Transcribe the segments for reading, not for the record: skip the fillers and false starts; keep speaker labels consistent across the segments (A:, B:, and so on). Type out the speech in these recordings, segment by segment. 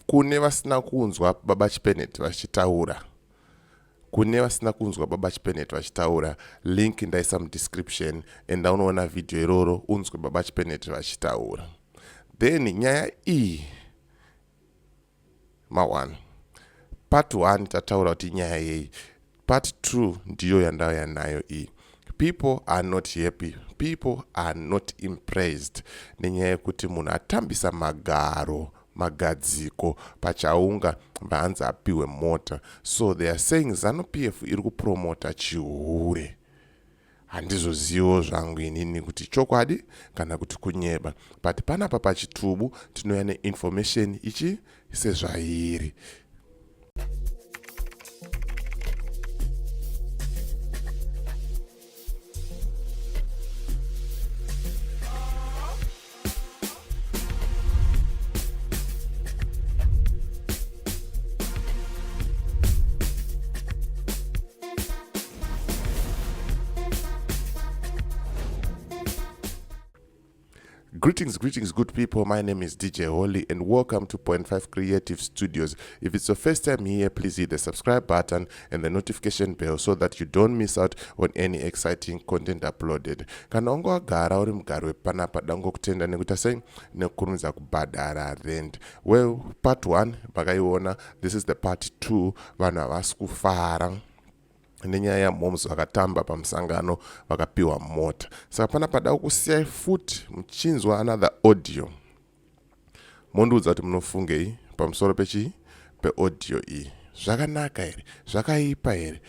A: Kune vasina kunzwa baba Chipenet vachitaura. Kune vasina kunzwa baba Chipenet vachitaura, link ndaisa description and unoona video iroro unzwe baba Chipenet vachitaura. Then nyaya iyi ma1 part 1 tataura kuti nyaya yei. Part 2 ndiyo yandauya nayo iyi. People are not happy. People are not impressed. Nenyaya yekuti munhu atambisa magadziko pachaunga mbanzi apihwe Mota. So they are saying Zanu PF iri kupromota chihure. Handizozivo zvangu inini kuti chokwadi kana kuti kunyeba. But panapa pachitubu tinouya neinformation ichi sezvairi. Greetings, good people. My name is DJ Holly and welcome to 0.5 Creative Studios. If it's your first time here, please hit the subscribe button and the notification bell so that you don't miss out on any exciting content uploaded. Kana ungo agara uri mugaro wepanapa dango kutenda nekuita sei nekurumidza kubhadhara rent. Well, part 1 pakaiona, this is the part 2. Vanhu havasi kufara nenyaya yamhoms vakatamba pamusangano vakapihwa Mota. Saka panapa dao kusiyai futi muchinzwa another audio. Mondiudza kuti munofungei pamusoro peaudio iyi. Zvakanaka here? Zvakaipa here?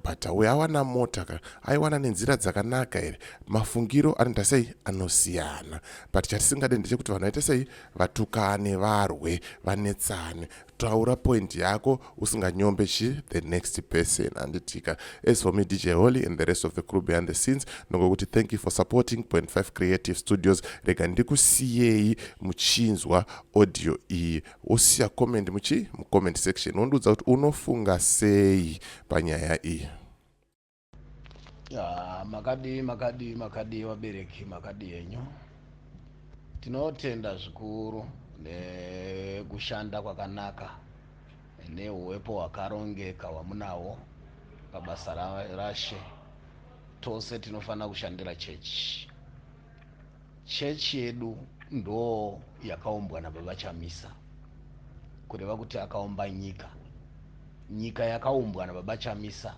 A: But uyo awana Mota aiwana nenzira dzakanaka here? Mafungiro anoita sei anosiyana. But chatisingade ndechekuti vanhu vaite sei vatukane, varwe, vanetsane. Taura point yako usinganyombe the next person. Anditika. As for me, DJ Holly and the rest of the crew behind the scenes, nongokuti thank you for supporting 0.5 Creative Studios. Rega ndikusiyei muchinzwa audio iyi. Osiya comment mu comment section. Unduza kuti unofunga sei panyaya iyi.
B: Ya makadi wabereki makadi yenyu. Tinotenda zvikuru nekushanda kwakanaka neuwepo hwakarongeka hwamunawo pabasa rashe. Tose tinofana kushandira chechi. Chechi yedu ndo yakaumbwa nababa Chamisa, kureva kuti akaumba nyika. Nyika yakaumbwa nababa Chamisa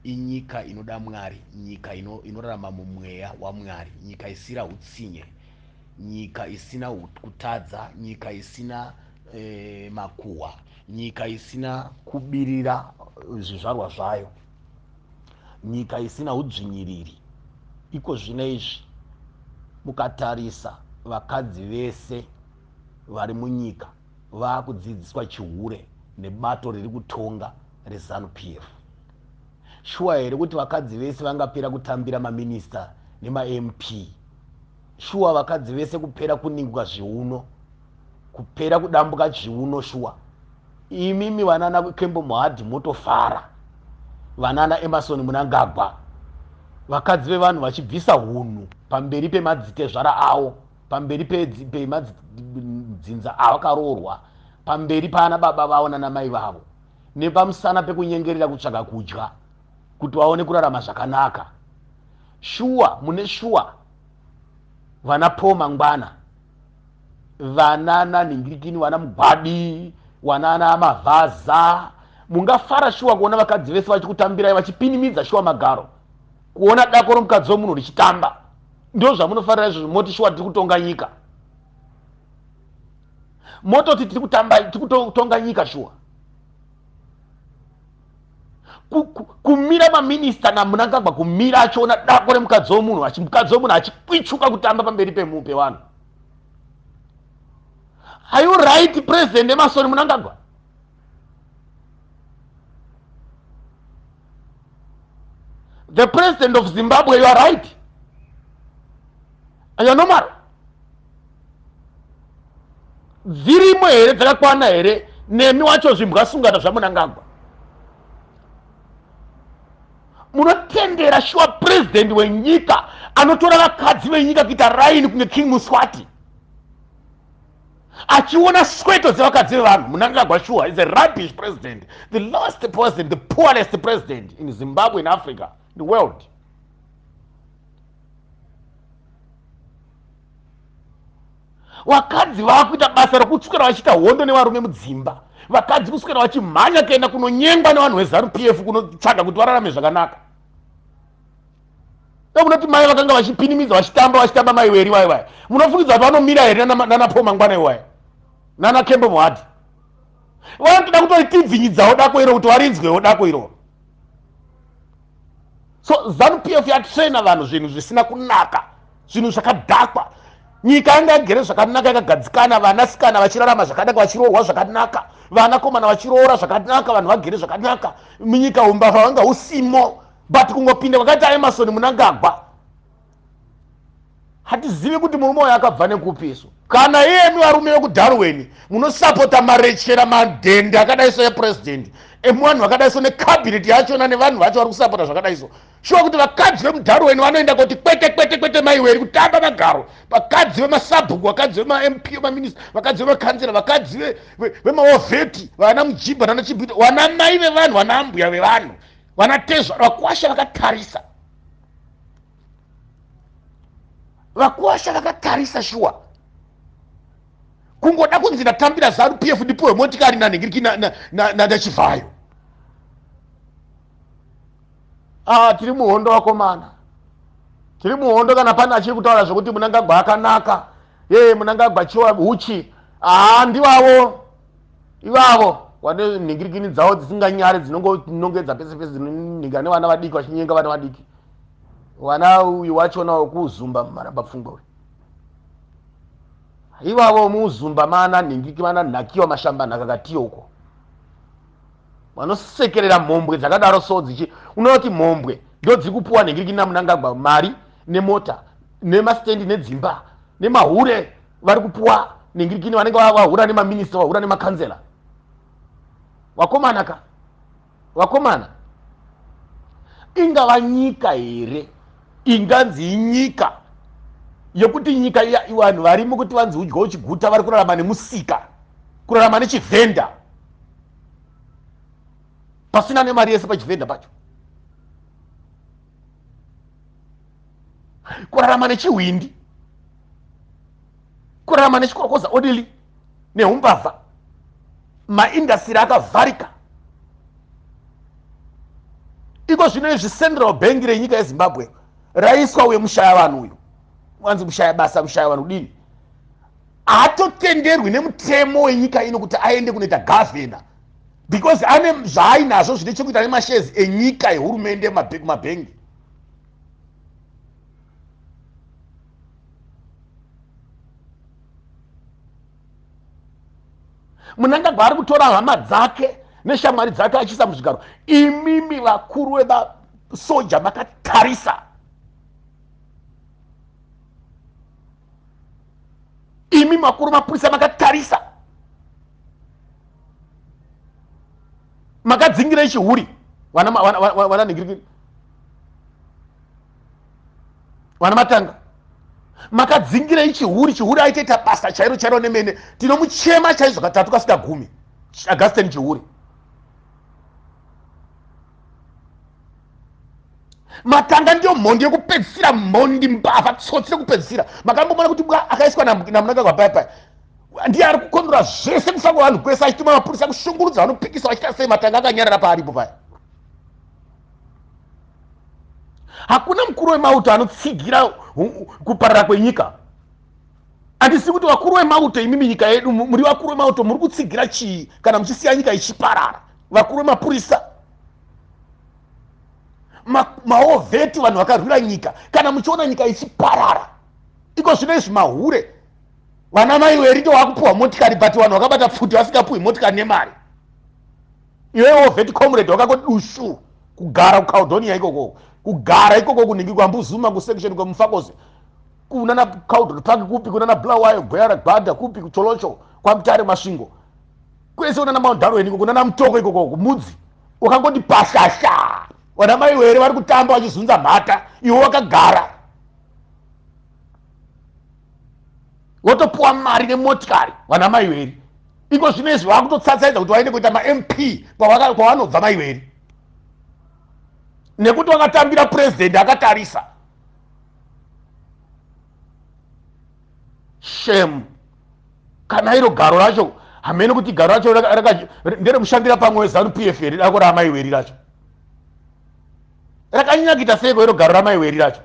B: inyika inoda Mwari, nyika inorarama mumweya waMwari, nyika isina utsinye, nyika isina kutadza, nyika isina makuhwa, nyika isina kubirira zvizvarwa zvayo, nyika isina udzvinyiriri. Iko zvino izvi mukatarisa vakadzi vese vari munyika vakudzidziswa chihure nebato riri kutonga reZanu PF. Shuwa here kuti vakadzi vese vangapera kutambira maminista nema-MP? Shuwa vakadzi vese kupera kuninga zviuno, kupera kudambuka zviuno? Shuwa imimi vanana Kembo Muhadhi motofara, vanana Emerson Mnangagwa, vakadzi vevanhu vachibvisa hunhu pamberi pemadzitezvara avo, pamberi pemadzinza avakarorwa, pamberi pana baba vavo nana mai vavo, nepamusana pekunyengerera kutsvaga kudya kuti vaone kurarama zvakanaka. Shuwa mune shuwa vana Paul Mangwana, vanana Ningirikini, vana Mugwadi, vanana Mavhaza, mungafara shuwa kuona vakadzi vese vachikutambirai vachipinimidza shuwa magaro, kuona dako romukadzi womunhu richitamba. Ndio zvamunofarira izvo moti shuwa tiri kutonga nyika. Mototi tiri kutonga nyika shuwa. Kumira maminista naMnangagwa, kumira achiona dako remukadzi womunhu, mukadzi womunhu achikwichuka kutamba pamberi pevanhu. Are you right, President Emerson Mnangagwa? The President of Zimbabwe, you are right. And you are normal. Zirimo here dzakakwana here nemi wacho zvimbwasungana zvaMnangagwa. Munotendera shuwa president wenyika anotora vakadzi venyika kuita raini kunge King Muswati. achiona sweto dzevakadzi vevanhu. Mnangagwa Shuwa is a rubbish president, the lowest president, the poorest president in Zimbabwe, in Africa, in the world. Vakadzi vakuita basa rokutswera vachiita hondo nevarume mudzimba. Vakadzi kuswera vachimhanya kuenda kunonyengwa nevanhu veZanu PF kunotsvaga kuti vararame zvakanaka. Munoti mai vakanga vachipinimidza vachitamba Mai Welly vai. Munofungidza kuti vanomira here nana Paul Mangwana iwai nana Kembo Mwadi. Vanotoda kutoritibvinyidzawo dako iro kuti varinzwewo dako iro. So Zanu PF yatraina vanhu zvinhu zvisina kunaka, zvinhu zvakadhakwa. Nyika yanga yagere zvakanaka yakagadzikana, vanasikana vachirarama zvakanaka, vachiroorwa zvakanaka, vanakomana vachiroora zvakanaka, vanhu vagere zvakanaka, munyika umbavha wanga usimo. But kungopinda kwakaita Emerson Mnangagwa, hatizivi kuti murume uyu akabva nekupi isu. Kana iyemi varume vekuDarwin munosapota marechera madhende akadaiso epresident, emuvanhu vakadaiso necabinet yachona nevanhu vacho vari kusapota zvakadaiso. Shuwa kuti vakadzi vemuDarwin vanoenda kuti kwete Mai Welly kutamba magaro. Vakadzi vemasabhuku, vakadzi vemaMP, vemaminista, vakadzi vemakansela, vakadzi vemaovheti, vana Mujibha nana Chibhita, vana mai vevanhu, vana mbuya vevanhu, vanatezva vakuwasha vakatarisa. Vakuwasha vakatarisa Shuwa. Kungoda kunzi ndatambira Zanu PF ndipuwe motikari nanhingiriki na Chivhayo. Tiri muhondo wakomana. Tiri muhondo kana pana achiri kutaura zvokuti Mnangagwa akanaka. Mnangagwa chiwa uchi. Ndivavo. Ivavo. Wane nhingirikini dzavo dzisinganyare dzinongedza pese pese dzinonhinga nevana vadiki vachinyenga vana vadiki. Wana uyu wachona wokuzumba maramba pfungwa. Ivavo muzumba mana nhingiriki vana nhakiwa mashamba nakakatiyo uko. Vanosekerera mhombwe dzakadaro so dzichi. Unoti mhombwe ndo dzikupuwa nhingiriki naMnangagwa mari nemota nemastendi nedzimba nemahure vari kupuwa nhingiriki vanenge vahura nemaminista vahura nemakansela. Wakomana ingava nyika here inganzi nyika yekuti nyika vanhu varimo kuti vanzi udya uchiguta vari kurarama nemusika, kurarama nechivhenda, pasina nemari yese pachivhenda pacho, kurarama nechihwindi, kurarama nechikorokoza odili nehumbavha, maindasiri akavharika. Iko zvino izvi Central Bank renyika yeZimbabwe raiswa uye mushaya vanhu uyu wanzi mushaya basa, mushaya vanhu dini, haatotenderwi nemutemo wenyika ino kuti aende kunoita gavhena, because ane zvaainazvo zvine chekuita nemashezi enyika yehurumende mabhengi. Mnangagwa ari kutora hama dzake neshamwari dzake achiisa muzvigaro. Imimi vakuru vemasoja makatarisa. Imimi vakuru mapurisa makatarisa. Makadzingira chihuri. Wana ningirikiri. Wana matanga. Makadzingira chihuri aitoita basa chairo nemene. Tinomuchema chaizvo katatu kasvika 10. Augustine Chihuri. Matanga ndio mhondi yekupedzisira, mhondi mbavha tsotsi rekupedzisira. Makambomona kuti akaiswa naMnangagwa paipai. Ndiye ari kukondora zvese kufamba vanhu kwese achituma mapurisa kushungurudza vanopikisa vachiita sei matanga akanyarara paaripo paya. Hakuna mukuru wemauto anotsigira kuparara kwenyika. Handisi kuti vakuru vemauto imimi nyika yedu muri vakuru vemauto muri kutsigira chii kana muchisiya nyika ichiparara. Vakuru vemapurisa, maovheti, vanhu vakarwira nyika, kana muchiona nyika ichiparara. Iko zvino izvi mahure. Vana Mai Welly ndo vakupuwa motikari, but vanhu vakabata pfuti vasingapuwi motikari nemari. Iwe ovheti comrade wakangoti dushu kugara kuCaledonia ikoko, kugara ikoko kunhingi kwaMbuzuma kusection kwaMufakoze, kunana Caldron Park kupi, kunana Bulawayo, Gwera, Gbadha kupi, kuCholocho, kwaMutare Masvingo. Kwese unana Mount Darwin ikoko, kunana Mutoko ikoko, kumudzi. Wakangoti pashasha. Vana Mai Welly vari kutamba vachizunza mhata, iwe wakagara. wotopuwa mari nemotikari vana Mai Welly. Iko zvinezvi vakutotsasaidza kuti vaende kuita ma-MP kwavanobva Mai Welly, nekuti wakatambira president akatarisa. Shame. Kana iro garo racho hamene kuti garo racho nderekushandira pamwe Zanu PF here dako raMai Welly racho rakanyanya kuita seiko iro garo raMai Welly racho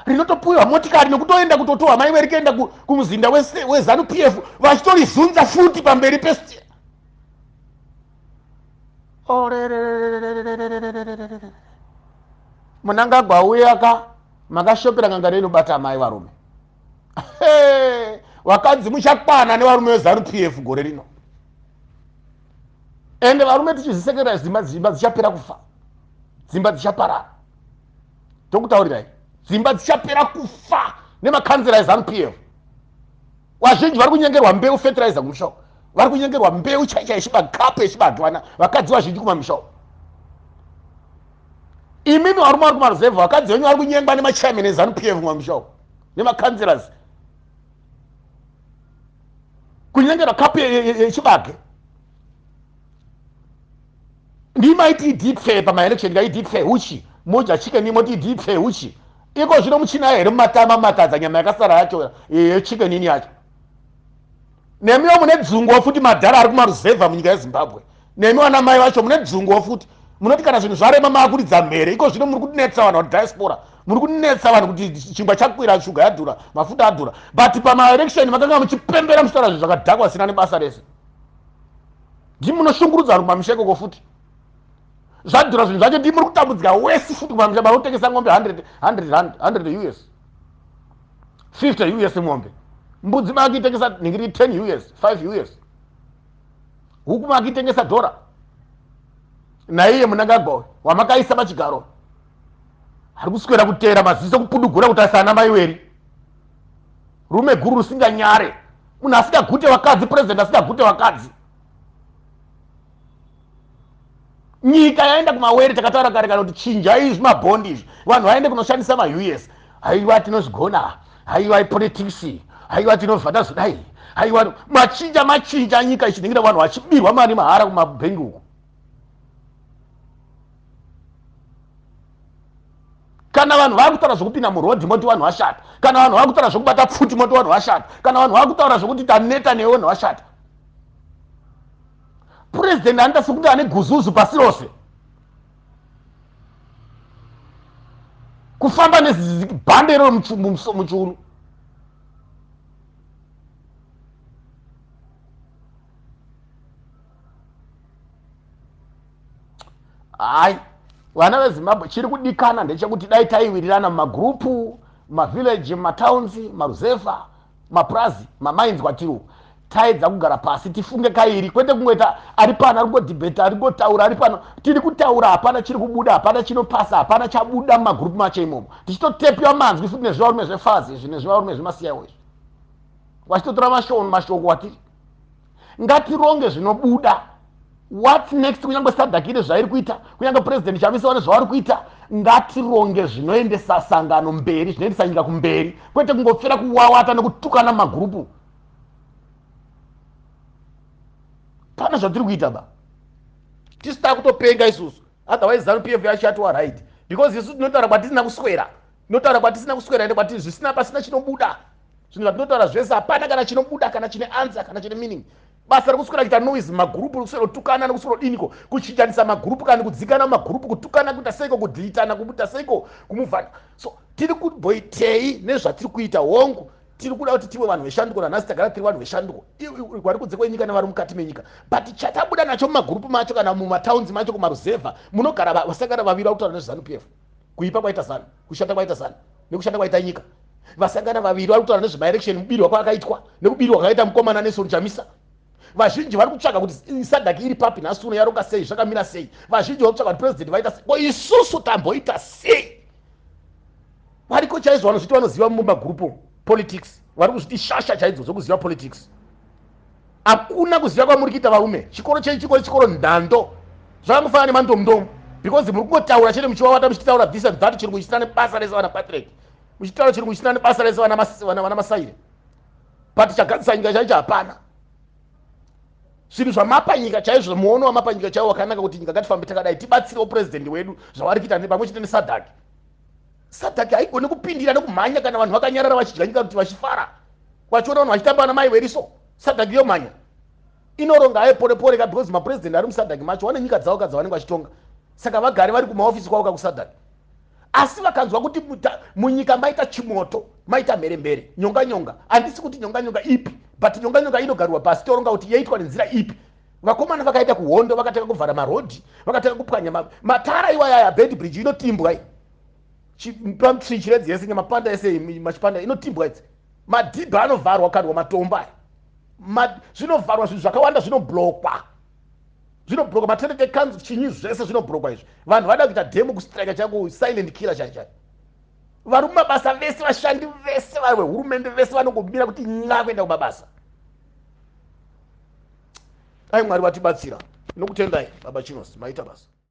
B: rinotopuwa motikari nekutoenda kutotowa Mai Welly kuenda kumuzinda weZanu PF vachitorizunza futi pamberi pesti. Munangagwa auya makashopera nganga rinobata mai varume. Wakadzi muchakwana nevarume veZanu PF gore rino, ende varume tichizisekera dzimba dzichapera kufa, dzimba dzichaparara. Tokutaurirai, dzimba dzichapera kufa nemakanzera eZanu PF. Vazhinji vari kunyengerwa mbeu fertilizer kumushawo, vari kunyengerwa mbeu chaicha yechibagapu yechibagwana, vakadzi vazhinji kumamushawo. Imimi varume vari kumaruzevha, vakadzi venyu vari kunyengwa nemachairman eZanu PF kumamushawo nemakanzerazi, kunyengerwa kapu yechibage. Ndimaiti deepfare pamaelection deepfare uchi moja chicken imoti deepfare uchi iko zvino muchina here mumatama matadza nyama yakasara yacho yechicken ini yacho. Nemiwo mune dzungu futi madhara ari kumaruzevha munyika yeZimbabwe, nemiwo ana mai vacho mune dzungu futi munoti kana zvinhu zvarema maakuridza mhere. Iko zvino muri kunetsa vanhu diaspora, muri kunetsa vanhu kuti chingwa chakwira, shuga yadhura, mafuta adhura, but pamaelection makanga muchipembera muchitaura zvinhu zvakadhakwa sina nebasa rese. Ndimunoshungurudza vanhu pamisheko futi zvadhura zvinhu zvacho, ndimuri kutambudzika wesi futi kumamisha vanotengesa ng'ombe 100 US, 50 US ng'ombe, mbudzi makitengesa ningiri 10 US, 5 US, huku makitengesa dhora. Naiye Munangagwa wamakaisa pachigaro ari kuswera kutera maziso kupudugura kuti asana Mai Welly, rume guru rusinganyare, munhu asingagute vakadzi, president asingagute vakadzi. Nyika yaenda kumawere, takataura kare kana kuti chinja izvi mabhondi izvi vanhu vaende kunoshandisa ma-US. Haiwa tinozvigona, haiwa politics, haiwa tinovhata zvidai, haiwa machinja nyika ichiningira vanhu vachibirwa mari mahara kumabhengi uku. Kana vanhu vakutaura zvokupinda murodhi moti vanhu vashata, kana vanhu vakutaura zvokubata pfuti moti vanhu vashata, kana vanhu vakutaura zvokuti taneta newe vanhu vashata. President anoita sekuti ane guzuzu pasi rose, kufamba nezibhande iro muchiuno. Hai, vana veZimbabwe chiri kudikana ndechekuti dai taiwirirana mumagrupu, mavillage, matowns, maruzevha, mapurazi, mamainzwatiro, taedza kugara pasi tifunge kairi, kwete kungoita ari pano ari kungodhibheta, ari kungotaura, ari pano tiri kutaura, hapana chiri kubuda, hapana chinopasa, hapana chabuda mumagrupu macho imomo, tichitotepiwa manzwi futi nezvivarume zvefazi izvi nezvivarume zvemasiyawo izvi, vachitotora mashoko watiri. Ngatironge zvinobuda. What's next? Kunyange sadhakire zvairi kuita, kunyange president Chamisa zvavari kuita, ngatironge zvinoendesa sangano mberi, zvinoendesa nyika kumberi, kwete kungopfera kuwawata nekutukana mumagrupu. Pana zvatiri kuita ba, tisita kutopenga isusu, otherwise Zanu PF yachatiwa right, because isusu tinotaura kwatisina kuswera, tinotaura kwatisina kuswera ende kwati zvisina pasina chinobuda, zvinhu zvatinotaura zvese hapana kana chinobuda, kana chine answer, kana chine meaning. Basa rekuswera kuita noise magrupu, kuswera kutukana nekuswera diniko, kuchinjanisa magrupu kana kudzikana magrupu, kutukana kuita seiko, kudhitana kuita seiko, kumuvhana. So tiri kuboitei nezvatiri kuita hongu, tiri kuda kuti tive vanhu veshanduko, nanhasi tagara tiri vanhu veshanduko, vari kunze kwenyika nevari mukati menyika, but chatabuda nacho mumagrupu macho kana mumatowns macho kumaruzevha munogara vasangana vaviri vari kutaura nezveZanu PF, kuipa kwaita Zanu, kushanda kwaita Zanu nekushanda kwaita nyika, vasangana vaviri vari kutaura nezvemaelection, mubirwa kwakaitwa nekubirwa kwakaita mukomana Nelson Chamisa. Vazhinji vari kutsvaga kuti sadhaki iri papi nhasi uno yaronga sei, zvakamira sei. Vazhinji vari kutsvaga kuti president vaita sei, ko isusu tamboita sei. Variko chaizvo vanozviti vanoziva mumagrupu politics, vari kuzviti shasha chaidzo dzokuziva politics. Hakuna kuziva kwamuri kuita varume, chikoro chikoro ndando, zvakangofanana nemandomdomo, because muri kungotaura chete muchivavata muchitaura this and that, chirungu chisina nebasa rese vana Patrick, muchitaura chirungu chisina nebasa rese vana Masaire. but chagadzisa nyika chaicho hapana. Zvinhu zvamapa nyika chaizvo, muono wamapa nyika chaiwo wakanaka kuti nyika ngatifambe takadai, tibatsirewo president wedu zvavari kuita pamwe chete nesadhaki. Sadhaki haigoni kupindira nekumhanya kana vanhu vakanyarara vachidya nyika kuti vachifara. Wachiona vanhu vachitamba na Mai Welly so sadhaki yomhanya inoronga aye pore ka, because mapresident ari musadhaki macho vane nyika dzavo kadzavanenge vachitonga, saka vagare vari kumaofisi kwavo kakusadhaki. Asi vakanzwa kuti munyika maita chimoto, maita mheremhere, nyonga, handisi kuti nyonga ipi, but nyonga inogarwa pasi toronga kuti yaitwa nenzira ipi. Vakomana vakaita kuhondo, vakataka kuvhara marodhi, vakataka kupwanya matara iwaya ya bed bridge inotimbwa chiredzi yese nyamapanda yese machipanda inotimbwa idzi. Madhibha anovharwa kadwa matomba zvinovharwa, zvinhu zvakawanda zvinoblokwa, matereke kanzu chinyi zvese zvinoblokwa izvi. Vanhu vada kuita dhemu kustrika changu silent killer chaichai. Vari mumabasa vese, vashandi vese vari vehurumende vese vanongomira kuti n'a kuenda kumabasa. Ai Mwari vatibatsira. Nokutendai baba Chinos maita basa.